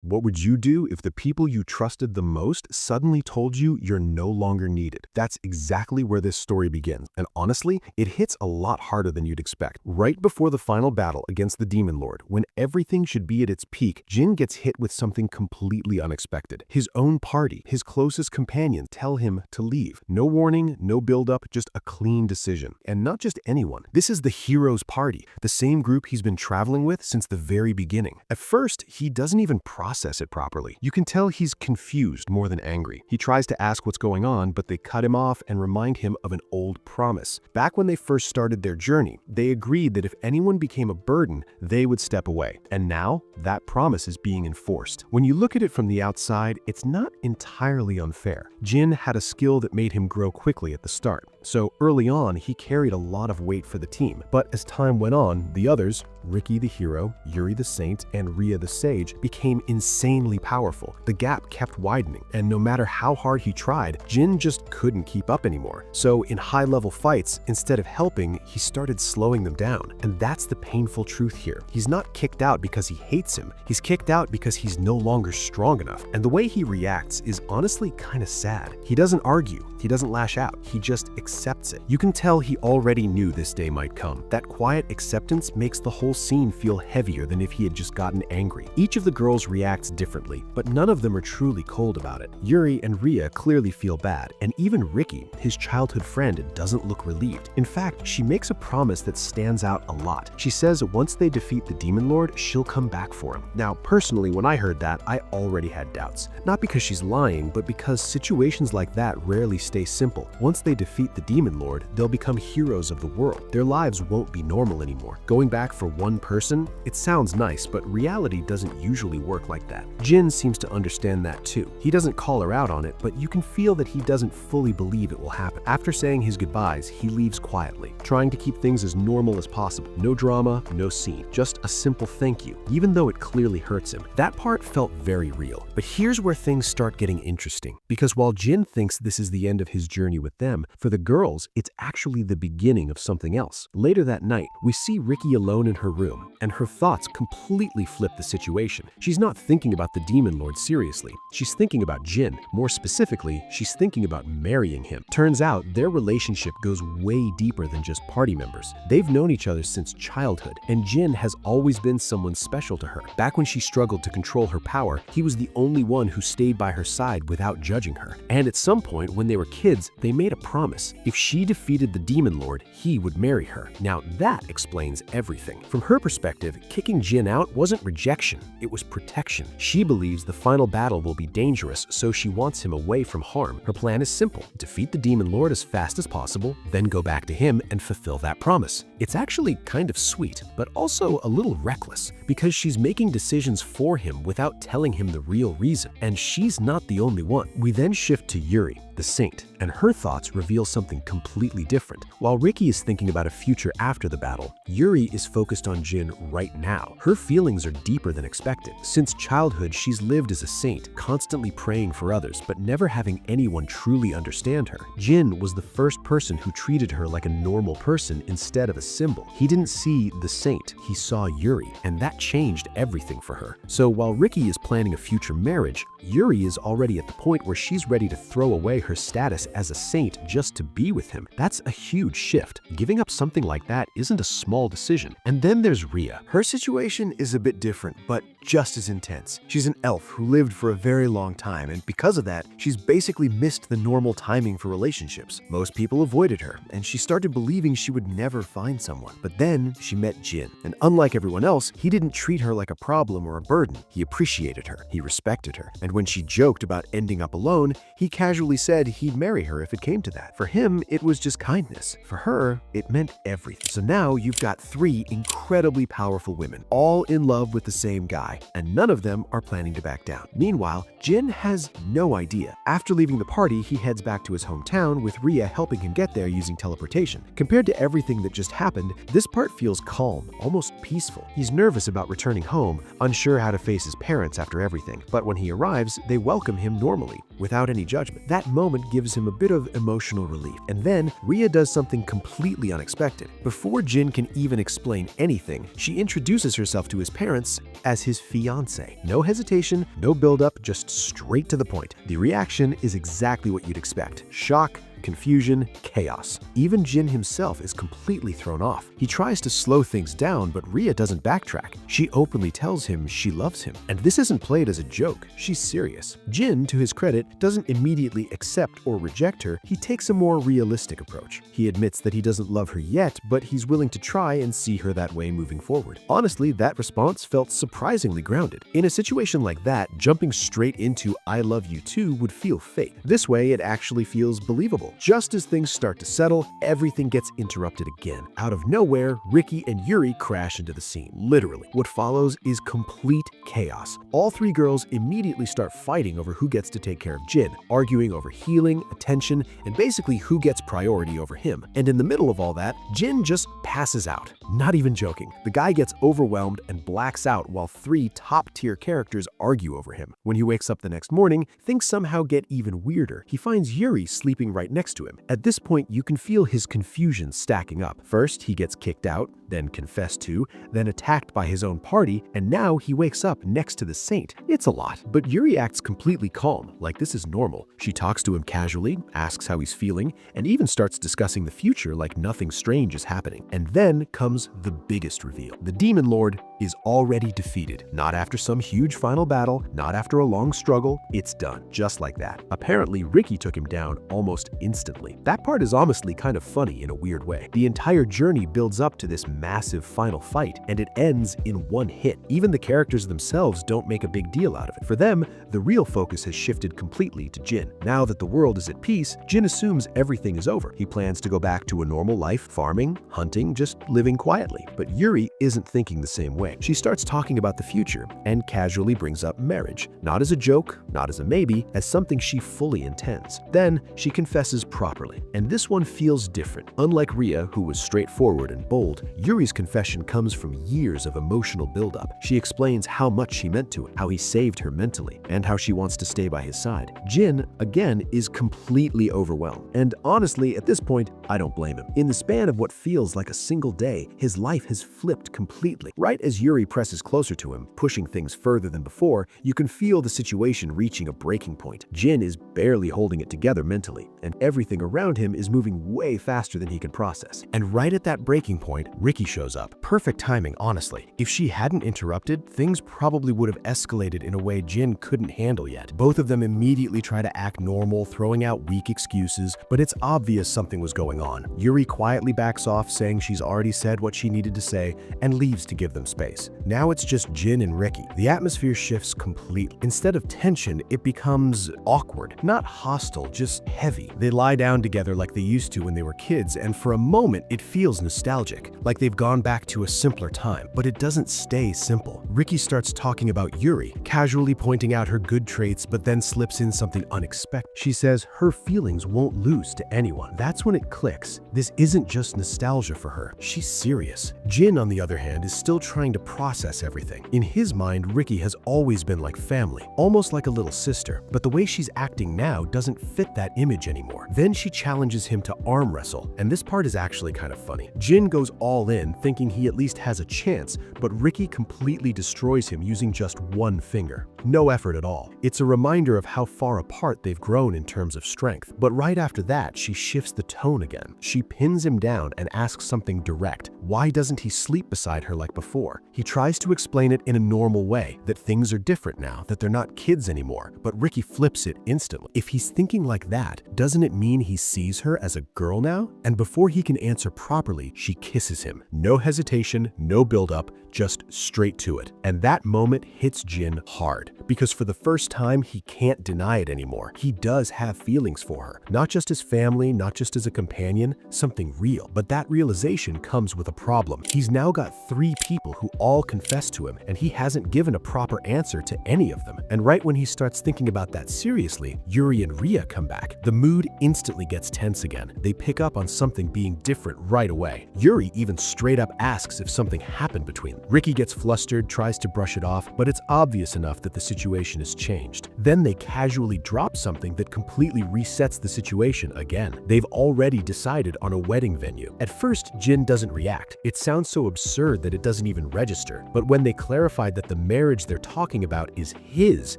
What would you do if the people you trusted the most suddenly told you you're no longer needed? That's exactly where this story begins, and honestly, it hits a lot harder than you'd expect. Right before the final battle against the Demon Lord, when everything should be at its peak, Jin gets hit with something completely unexpected. His own party, his closest companions, tell him to leave. No warning, no build-up, just a clean decision. And not just anyone. This is the hero's party, the same group he's been traveling with since the very beginning. At first, he doesn't even process it properly. You can tell he's confused more than angry. He tries to ask what's going on, but they cut him off and remind him of an old promise. Back when they first started their journey, they agreed that if anyone became a burden, they would step away. And now, that promise is being enforced. When you look at it from the outside, it's not entirely unfair. Jin had a skill that made him grow quickly at the start. So early on, he carried a lot of weight for the team. But as time went on, the others, Ricky the hero, Yuri the saint, and Ria the sage, became insanely powerful. The gap kept widening, and no matter how hard he tried, Jin just couldn't keep up anymore. So in high-level fights, instead of helping, he started slowing them down. And that's the painful truth here. He's not kicked out because he hates him. He's kicked out because he's no longer strong enough. And the way he reacts is honestly kind of sad. He doesn't argue. He doesn't lash out. He just accepts it. You can tell he already knew this day might come. That quiet acceptance makes the whole scene feel heavier than if he had just gotten angry. Each of the girls reacts differently, but none of them are truly cold about it. Yuri and Ria clearly feel bad, and even Ricky, his childhood friend, doesn't look relieved. In fact, she makes a promise that stands out a lot. She says once they defeat the Demon Lord, she'll come back for him. Now, personally, when I heard that, I already had doubts. Not because she's lying, but because situations like that rarely stay simple. Once they defeat the Demon Lord, they'll become heroes of the world. Their lives won't be normal anymore. Going back for one person, it sounds nice, but reality doesn't usually work like that. Jin seems to understand that too. He doesn't call her out on it, but you can feel that he doesn't fully believe it will happen. After saying his goodbyes, he leaves quietly, trying to keep things as normal as possible. No drama, no scene, just a simple thank you, even though it clearly hurts him. That part felt very real. But here's where things start getting interesting, because while Jin thinks this is the end of his journey with them, for the girls, it's actually the beginning of something else. Later that night, we see Ricky alone in her room, and her thoughts completely flip the situation. She's not thinking about the Demon Lord seriously. She's thinking about Jin. More specifically, she's thinking about marrying him. Turns out, their relationship goes way deeper than just party members. They've known each other since childhood, and Jin has always been someone special to her. Back when she struggled to control her power, he was the only one who stayed by her side without judging her. And at some point, when they were kids, they made a promise. If she defeated the Demon Lord, he would marry her. Now that explains everything. From her perspective, kicking Jin out wasn't rejection, it was protection. She believes the final battle will be dangerous, so she wants him away from harm. Her plan is simple: defeat the Demon Lord as fast as possible, then go back to him and fulfill that promise. It's actually kind of sweet, but also a little reckless, because she's making decisions for him without telling him the real reason. And she's not the only one. We then shift to Yuri, the saint, and her thoughts reveal something completely different. While Ricky is thinking about a future after the battle, Yuri is focused on Jin right now. Her feelings are deeper than expected. Since childhood, she's lived as a saint, constantly praying for others, but never having anyone truly understand her. Jin was the first person who treated her like a normal person instead of a symbol. He didn't see the saint, he saw Yuri, and that changed everything for her. So while Ricky is planning a future marriage, Yuri is already at the point where she's ready to throw away her status as a saint just to be with him. That's a huge shift. Giving up something like that isn't a small decision. And then there's Ria. Her situation is a bit different, but just as intense. She's an elf who lived for a very long time, and because of that, she's basically missed the normal timing for relationships. Most people avoided her, and she started believing she would never find someone. But then she met Jin, and unlike everyone else, he didn't treat her like a problem or a burden. He appreciated her, he respected her, and when she joked about ending up alone, he casually said he'd marry her if it came to that. For him, it was just kindness. For her, it meant everything. So now you've got three incredibly powerful women, all in love with the same guy, and none of them are planning to back down. Meanwhile, Jin has no idea. After leaving the party, he heads back to his hometown, with Ria helping him get there using teleportation. Compared to everything that just happened, this part feels calm, almost peaceful. He's nervous about returning home, unsure how to face his parents after everything, but when he arrives, they welcome him normally, without any judgment. That moment gives him a bit of emotional relief. And then, Ria does something completely unexpected. Before Jin can even explain anything, she introduces herself to his parents as his fiance. No hesitation, no build-up, just straight to the point. The reaction is exactly what you'd expect. Shock, confusion, chaos. Even Jin himself is completely thrown off. He tries to slow things down, but Rhea doesn't backtrack. She openly tells him she loves him. And this isn't played as a joke, she's serious. Jin, to his credit, doesn't immediately accept or reject her. He takes a more realistic approach. He admits that he doesn't love her yet, but he's willing to try and see her that way moving forward. Honestly, that response felt surprisingly grounded. In a situation like that, jumping straight into "I love you too" would feel fake. This way, it actually feels believable. Just as things start to settle, everything gets interrupted again. Out of nowhere, Ricky and Yuri crash into the scene, literally. What follows is complete chaos. All three girls immediately start fighting over who gets to take care of Jin, arguing over healing, attention, and basically who gets priority over him. And in the middle of all that, Jin just passes out. Not even joking. The guy gets overwhelmed and blacks out while three top-tier characters argue over him. When he wakes up the next morning, things somehow get even weirder. He finds Yuri sleeping right next to him. At this point, you can feel his confusion stacking up. First, he gets kicked out, then confessed to, then attacked by his own party, and now he wakes up next to the saint. It's a lot. But Yuri acts completely calm, like this is normal. She talks to him casually, asks how he's feeling, and even starts discussing the future like nothing strange is happening. And then comes the biggest reveal. The Demon Lord is already defeated. Not after some huge final battle, not after a long struggle, it's done. Just like that. Apparently, Ricky took him down almost instantly. That part is honestly kind of funny in a weird way. The entire journey builds up to this massive final fight, and it ends in one hit. Even the characters themselves don't make a big deal out of it. For them, the real focus has shifted completely to Jin. Now that the world is at peace, Jin assumes everything is over. He plans to go back to a normal life, farming, hunting, just living quietly. But Yuri isn't thinking the same way. She starts talking about the future and casually brings up marriage. Not as a joke, not as a maybe, as something she fully intends. Then she confesses properly. And this one feels different. Unlike Rhea, who was straightforward and bold, Yuri's confession comes from years of emotional buildup. She explains how much she meant to him, how he saved her mentally, and how she wants to stay by his side. Jin, again, is completely overwhelmed. And honestly, at this point, I don't blame him. In the span of what feels like a single day, his life has flipped completely. Right as Yuri presses closer to him, pushing things further than before, you can feel the situation reaching a breaking point. Jin is barely holding it together mentally, and everything around him is moving way faster than he can process. And right at that breaking point, Ricky shows up. Perfect timing, honestly. If she hadn't interrupted, things probably would have escalated in a way Jin couldn't handle yet. Both of them immediately try to act normal, throwing out weak excuses, but it's obvious something was going on. Yuri quietly backs off, saying she's already said what she needed to say, and leaves to give them space. Now it's just Jin and Ricky. The atmosphere shifts completely. Instead of tension, it becomes awkward. Not hostile, just heavy. They lie down together like they used to when they were kids, and for a moment it feels nostalgic, like they've gone back to a simpler time. But it doesn't stay simple. Ricky starts talking about Yuri, casually pointing out her good traits, but then slips in something unexpected. She says her feelings won't lose to anyone. That's when it clicks. This isn't just nostalgia for her. She's serious. Jin, on the other hand, is still trying to process everything. In his mind, Ricky has always been like family, almost like a little sister, but the way she's acting now doesn't fit that image anymore. Then she challenges him to arm wrestle, and this part is actually kind of funny. Jin goes all in, thinking he at least has a chance, but Ricky completely destroys him using just one finger. No effort at all. It's a reminder of how far apart they've grown in terms of strength. But right after that, she shifts the tone again. She pins him down and asks something direct. Why doesn't he sleep beside her like before? He tries to explain it in a normal way, that things are different now, that they're not kids anymore, but Ricky flips it instantly. If he's thinking like that, doesn't it mean he sees her as a girl now? And before he can answer properly, she kisses him. No hesitation, no buildup, just straight to it. And that moment hits Jin hard, because for the first time, he can't deny it anymore. He does have feelings for her, not just as family, not just as a companion, something real. But that realization comes with a problem. He's now got 3 people who all confess to him, and he hasn't given a proper answer to any of them. And right when he starts thinking about that seriously, Yuri and Rhea come back. The mood instantly gets tense again. They pick up on something being different right away. Yuri even straight up asks if something happened between them. Ricky gets flustered, tries to brush it off, but it's obvious enough that the situation has changed. Then they casually drop something that completely resets the situation again. They've already decided on a wedding venue. At first, Jin doesn't react. It sounds so absurd that it doesn't even register. register. But when they clarified that the marriage they're talking about is his,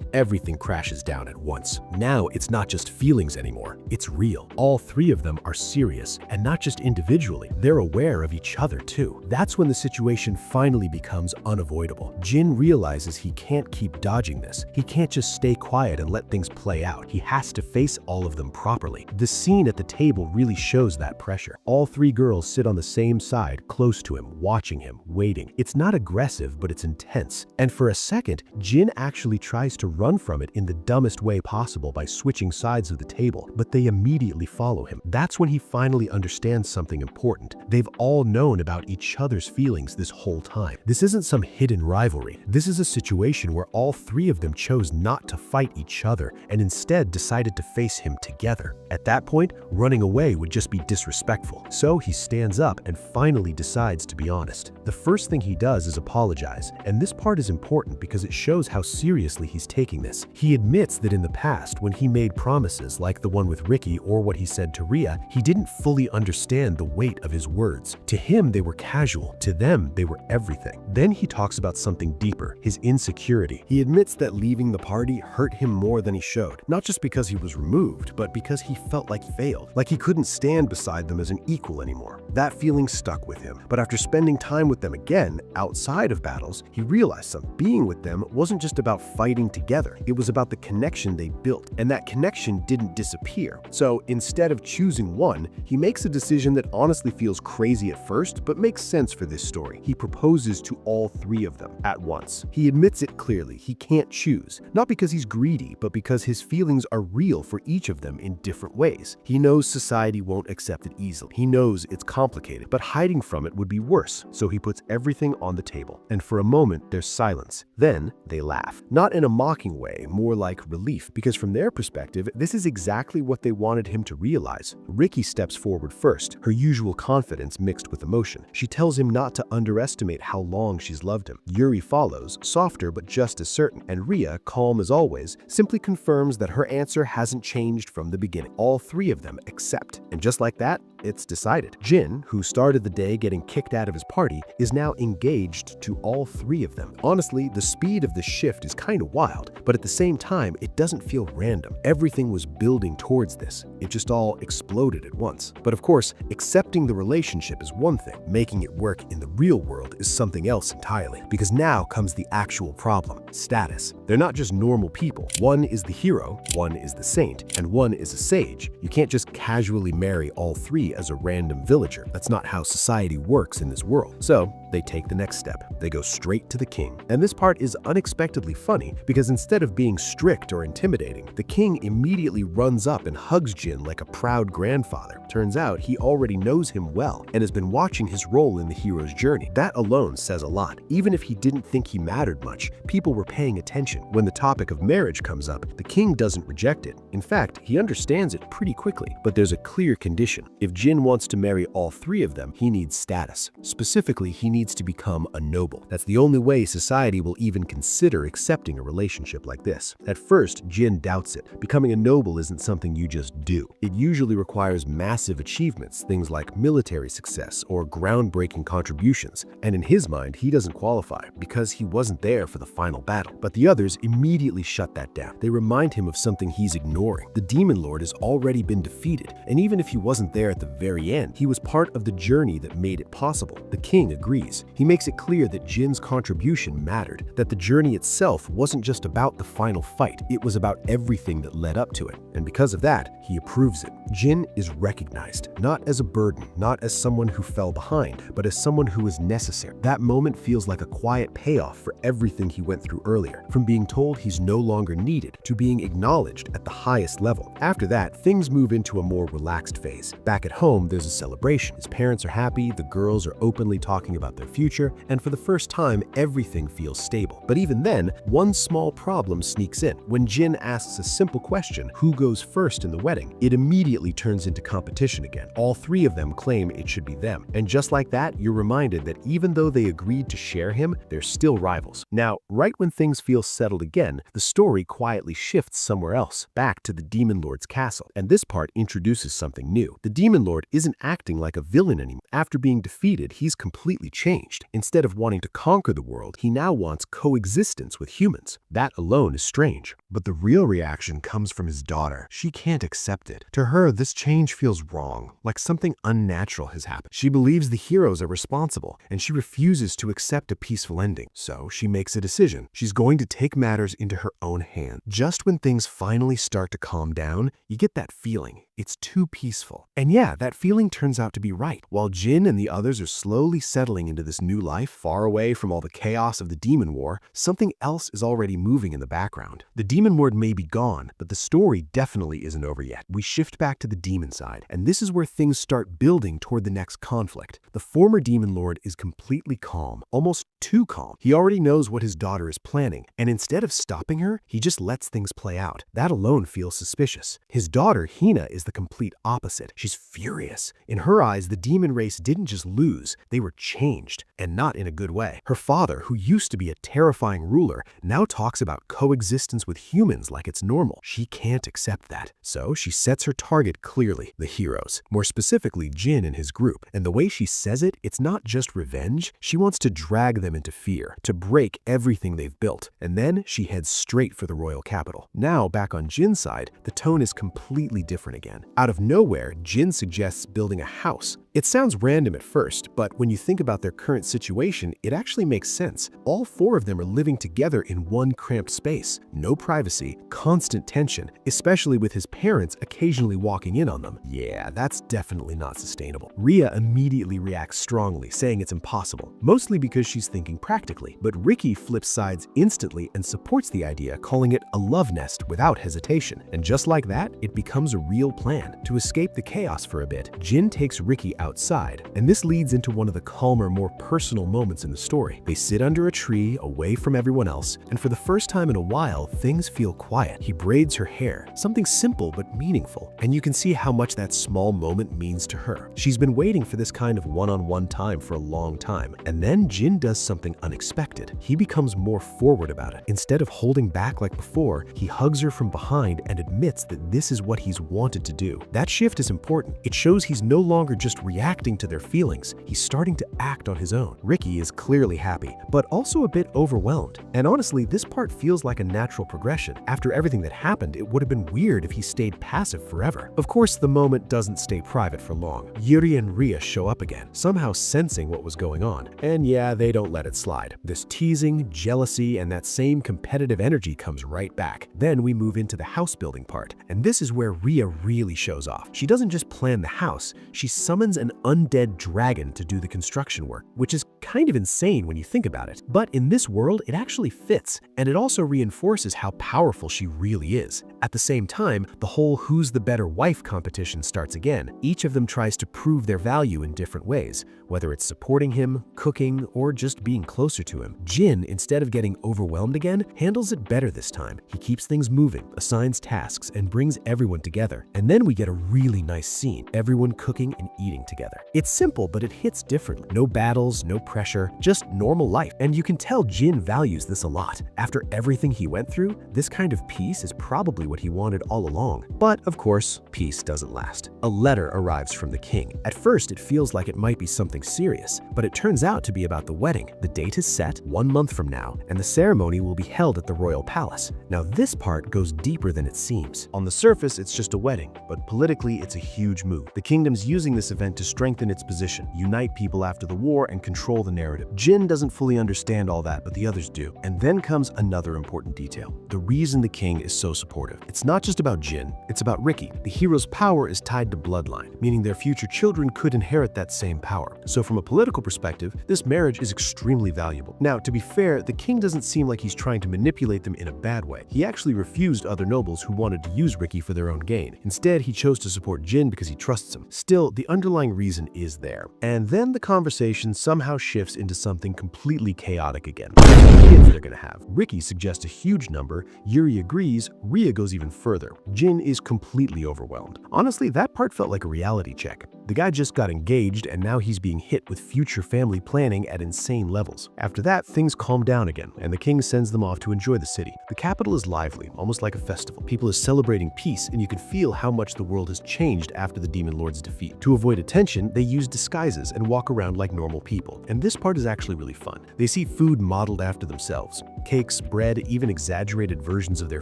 everything crashes down at once. Now it's not just feelings anymore, it's real. All three of them are serious, and not just individually, they're aware of each other too. That's when the situation finally becomes unavoidable. Jin realizes he can't keep dodging this. He can't just stay quiet and let things play out. He has to face all of them properly. The scene at the table really shows that pressure. All three girls sit on the same side, close to him, watching him, waiting. It's not aggressive, but it's intense. And for a second, Jin actually tries to run from it in the dumbest way possible by switching sides of the table, but they immediately follow him. That's when he finally understands something important. They've all known about each other's feelings this whole time. This isn't some hidden rivalry. This is a situation where all three of them chose not to fight each other and instead decided to face him together. At that point, running away would just be disrespectful. So he stands up and finally decides to be honest. The first thing he does is apologize, and this part is important because it shows how seriously he's taking this. He admits that in the past, when he made promises like the one with Ricky or what he said to Rhea, he didn't fully understand the weight of his words. To him, they were casual. To them, they were everything. Then he talks about something deeper, his insecurity. He admits that leaving the party hurt him more than he showed, not just because he was removed, but because he felt like he failed, like he couldn't stand beside them as an equal anymore. That feeling stuck with him, but after spending time with them again, outside of battles, he realized something. Being with them wasn't just about fighting together, it was about the connection they built, and that connection didn't disappear. So instead of choosing one, he makes a decision that honestly feels crazy at first, but makes sense for this story. He proposes to all three of them at once. He admits it clearly, he can't choose, not because he's greedy, but because his feelings are real for each of them in different ways. He knows society won't accept it easily. He knows it's complicated, but hiding from it would be worse, so he puts everything on the table. And for a moment, there's silence. Then they laugh. Not in a mocking way, more like relief, because from their perspective, this is exactly what they wanted him to realize. Ricky steps forward first, her usual confidence mixed with emotion. She tells him not to underestimate how long she's loved him. Yuri follows, softer but just as certain, and Rhea, calm as always, simply confirms that her answer hasn't changed from the beginning. All three of them accept, and just like that, it's decided. Jin, who started the day getting kicked out of his party, is now engaged to all three of them. Honestly, the speed of the shift is kind of wild, but at the same time, it doesn't feel random. Everything was building towards this. It just all exploded at once. But of course, accepting the relationship is one thing. Making it work in the real world is something else entirely, because now comes the actual problem: status. They're not just normal people. One is the hero, one is the saint, and one is a sage. You can't just casually marry all three as a random villager. That's not how society works in this world. So they take the next step. They go straight to the king. And this part is unexpectedly funny because instead of being strict or intimidating, the king immediately runs up and hugs Jin like a proud grandfather. Turns out he already knows him well and has been watching his role in the hero's journey. That alone says a lot. Even if he didn't think he mattered much, people were paying attention. When the topic of marriage comes up, the king doesn't reject it. In fact, he understands it pretty quickly. But there's a clear condition. If Jin wants to marry all three of them, he needs status. Specifically, he needs to become a noble. That's the only way society will even consider accepting a relationship like this. At first, Jin doubts it. Becoming a noble isn't something you just do. It usually requires massive achievements, things like military success or groundbreaking contributions. And in his mind, he doesn't qualify because he wasn't there for the final battle. But the others immediately shut that down. They remind him of something he's ignoring. The Demon Lord has already been defeated, and even if he wasn't there at the very end, he was part of the journey that made it possible. The king agrees. He makes it clear that Jin's contribution mattered, that the journey itself wasn't just about the final fight, it was about everything that led up to it. And because of that, he approves it. Jin is recognized, not as a burden, not as someone who fell behind, but as someone who was necessary. That moment feels like a quiet payoff for everything he went through earlier, from being told he's no longer needed to being acknowledged at the highest level. After that, things move into a more relaxed phase. Back at home, there's a celebration. His parents are happy, the girls are openly talking about their future, and for the first time, everything feels stable. But even then, one small problem sneaks in. When Jin asks a simple question, who goes first in the wedding, it immediately turns into competition again. All three of them claim it should be them. And just like that, you're reminded that even though they agreed to share him, they're still rivals. Now, right when things feel settled again, the story quietly shifts somewhere else, back to the Demon Lord's castle. And this part introduces something new. The Demon Lord isn't acting like a villain anymore. After being defeated, he's completely changed. changed. Instead of wanting to conquer the world, he now wants coexistence with humans. That alone is strange. But the real reaction comes from his daughter. She can't accept it. To her, this change feels wrong, like something unnatural has happened. She believes the heroes are responsible, and she refuses to accept a peaceful ending. So she makes a decision. She's going to take matters into her own hands. Just when things finally start to calm down, you get that feeling. It's too peaceful. And yeah, that feeling turns out to be right. While Jin and the others are slowly settling into this new life, far away from all the chaos of the demon war, something else is already moving in the background. The demon lord may be gone, but the story definitely isn't over yet. We shift back to the demon side, and this is where things start building toward the next conflict. The former demon lord is completely calm, almost too calm. He already knows what his daughter is planning, and instead of stopping her, he just lets things play out. That alone feels suspicious. His daughter, Hina, is the complete opposite. She's furious. In her eyes, the demon race didn't just lose, they were changed, and not in a good way. Her father, who used to be a terrifying ruler, now talks about coexistence with humans like it's normal. She can't accept that. So she sets her target clearly, the heroes. More specifically, Jin and his group. And the way she says it, it's not just revenge. She wants to drag them into fear, to break everything they've built. And then she heads straight for the royal capital. Now, back on Jin's side, the tone is completely different again. Out of nowhere, Jin suggests building a house. It sounds random at first, but when you think about their current situation, it actually makes sense. All four of them are living together in one cramped space. No privacy, constant tension, especially with his parents occasionally walking in on them. Yeah, that's definitely not sustainable. Rhea immediately reacts strongly, saying it's impossible, mostly because she's thinking practically. But Ricky flips sides instantly and supports the idea, calling it a love nest without hesitation. And just like that, it becomes a real plan. To escape the chaos for a bit, Jin takes Ricky outside, and this leads into one of the calmer, more personal moments in the story. They sit under a tree, away from everyone else, and for the first time in a while, things feel quiet. He braids her hair, something simple but meaningful, and you can see how much that small moment means to her. She's been waiting for this kind of one-on-one time for a long time, and then Jin does something unexpected. He becomes more forward about it. Instead of holding back like before, he hugs her from behind and admits that this is what he's wanted to do. That shift is important. It shows he's no longer just reacting to their feelings. He's starting to act on his own. Ricky is clearly happy, but also a bit overwhelmed. And honestly, this part feels like a natural progression. After everything that happened, it would have been weird if he stayed passive forever. Of course, the moment doesn't stay private for long. Yuri and Rhea show up again, somehow sensing what was going on. And yeah, they don't let it slide. This teasing, jealousy, and that same competitive energy comes right back. Then we move into the house building part, and this is where Rhea really shows off. She doesn't just plan the house, she summons an undead dragon to do the construction work, which is kind of insane when you think about it. But in this world, it actually fits, and it also reinforces how powerful she really is. At the same time, the whole who's the better wife competition starts again. Each of them tries to prove their value in different ways, whether it's supporting him, cooking, or just being closer to him. Jin, instead of getting overwhelmed again, handles it better this time. He keeps things moving, assigns tasks, and brings everyone together. And then we get a really nice scene, everyone cooking and eating together. It's simple, but it hits differently. No battles, no pressure, just normal life. And you can tell Jin values this a lot. After everything he went through, this kind of peace is probably what he wanted all along. But of course, peace doesn't last. A letter arrives from the king. At first, it feels like it might be something serious, but it turns out to be about the wedding. The date is set 1 month from now, and the ceremony will be held at the royal palace. Now, this part goes deeper than it seems. On the surface, it's just a wedding, but politically, it's a huge move. The kingdom's using this event to strengthen its position, unite people after the war, and control the narrative. Jin doesn't fully understand all that, but the others do. And then comes another important detail. The reason the king is so supportive. It's not just about Jin, it's about Ricky. The hero's power is tied to bloodline, meaning their future children could inherit that same power. So from a political perspective, this marriage is extremely valuable. Now, to be fair, the king doesn't seem like he's trying to manipulate them in a bad way. He actually refused other nobles who wanted to use Ricky for their own gain. Instead, he chose to support Jin because he trusts him. Still, the underlying reason is there. And then the conversation somehow shifts into something completely chaotic again. The kids they're gonna have. Ricky suggests a huge number, Yuri agrees, Rhea goes goes even further. Jin is completely overwhelmed. Honestly, that part felt like a reality check. The guy just got engaged and now he's being hit with future family planning at insane levels. After that, things calm down again, and the king sends them off to enjoy the city. The capital is lively, almost like a festival. People are celebrating peace, and you can feel how much the world has changed after the Demon Lord's defeat. To avoid attention, they use disguises and walk around like normal people. And this part is actually really fun. They see food modeled after themselves. Cakes, bread, even exaggerated versions of their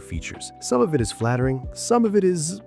features. Some of it is flattering, some of it is...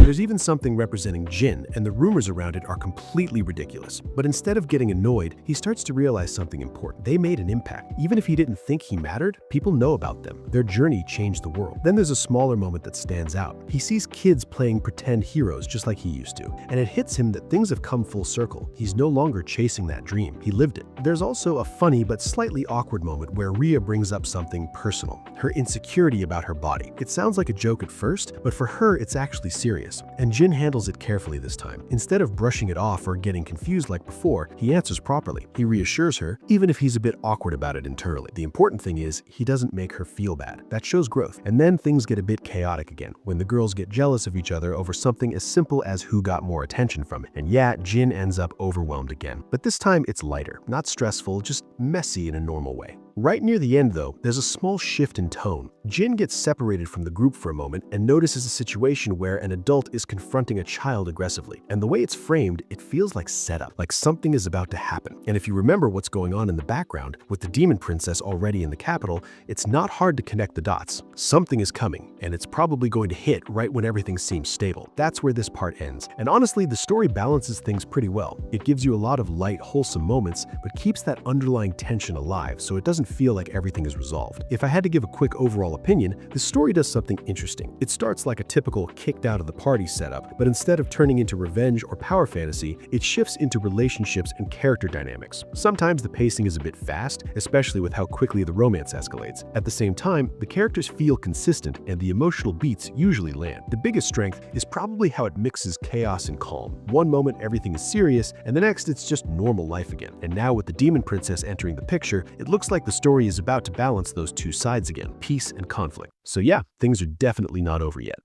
There's even something representing Jin, and the rumors around it are completely ridiculous. But instead of getting annoyed, he starts to realize something important. They made an impact. Even if he didn't think he mattered, people know about them. Their journey changed the world. Then there's a smaller moment that stands out. He sees kids playing pretend heroes just like he used to, and it hits him that things have come full circle. He's no longer chasing that dream. He lived it. There's also a funny but slightly awkward moment where Rhea brings up something personal, her insecurity about her body. It sounds like a joke at first, but for her, it's actually serious. And Jin handles it carefully this time. Instead of brushing it off or getting confused like before, he answers properly. He reassures her, even if he's a bit awkward about it internally. The important thing is, he doesn't make her feel bad. That shows growth. And then things get a bit chaotic again, when the girls get jealous of each other over something as simple as who got more attention from it. And yeah, Jin ends up overwhelmed again. But this time it's lighter, not stressful, just messy in a normal way. Right near the end, though, there's a small shift in tone. Jin gets separated from the group for a moment and notices a situation where an adult is confronting a child aggressively. And the way it's framed, it feels like setup, like something is about to happen. And if you remember what's going on in the background, with the demon princess already in the capital, it's not hard to connect the dots. Something is coming, and it's probably going to hit right when everything seems stable. That's where this part ends. And honestly, the story balances things pretty well. It gives you a lot of light, wholesome moments, but keeps that underlying tension alive, so it doesn't feel like everything is resolved. If I had to give a quick overall opinion, the story does something interesting. It starts like a typical kicked out of the party setup, but instead of turning into revenge or power fantasy, it shifts into relationships and character dynamics. Sometimes the pacing is a bit fast, especially with how quickly the romance escalates. At the same time, the characters feel consistent and the emotional beats usually land. The biggest strength is probably how it mixes chaos and calm. One moment everything is serious, and the next it's just normal life again. And now with the demon princess entering the picture, it looks like the story is about to balance those two sides again, peace and conflict. So yeah, things are definitely not over yet.